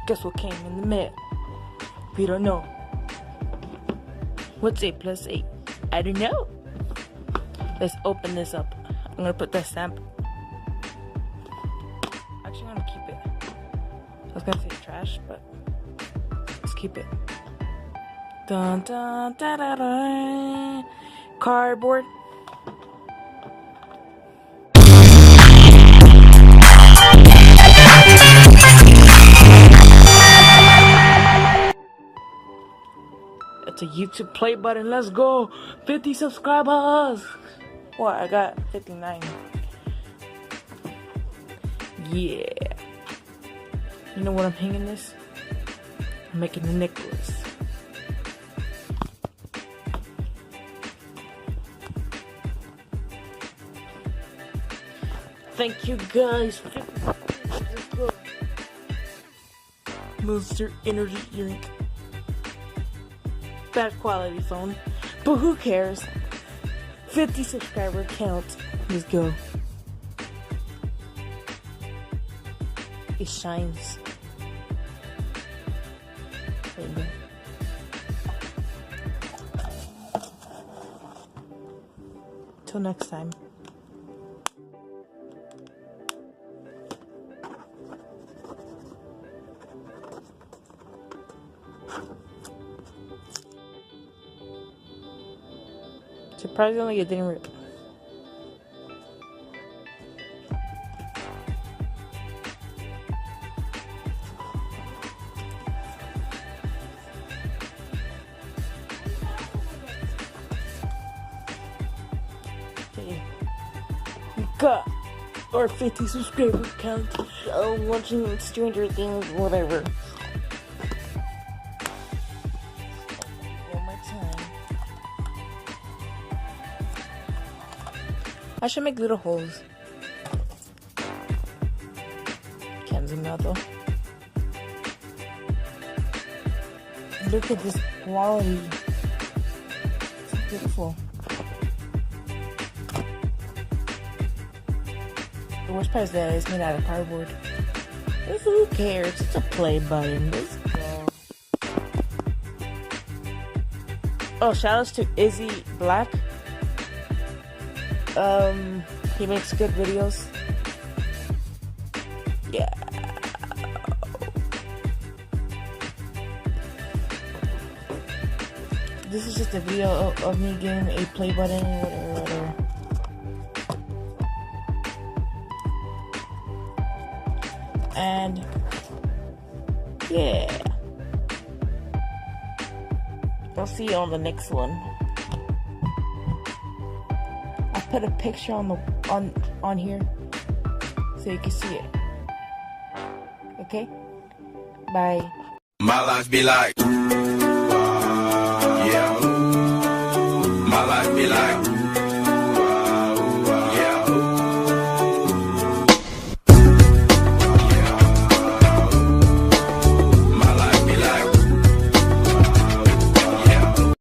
Guess what came in the mail? If you don't know, what's 8 plus 8? I don't know. Let's open this up. I'm gonna put the stamp. Actually, I'm gonna keep it. I was gonna say trash, but let's keep it. Dun dun da da da. Cardboard. It's a YouTube play button. Let's go. 50 subscribers. What? I got 59. Yeah. You know what I'm hanging this? I'm making a necklace. Thank you guys. Let's go. Monster Energy earring. Bad quality phone, but who cares? 50 subscriber count. Let's go. It shines. There you go. Till next time. Surprisingly, it didn't rip. Okay. We got our 50 subscriber count. Watching Stranger Things, whatever. One more time. I should make little holes. Can't zoom out though. Look at this quality. It's beautiful. The worst part is that it's made out of cardboard. Who cares? It's a play button. Let's go. Oh, shoutouts to Izzy Black. He makes good videos. Yeah. This is just a video of me getting a play button, whatever. And yeah. I'll see you on the next one. Put a picture on here so you can see it. Okay? Bye. My life be like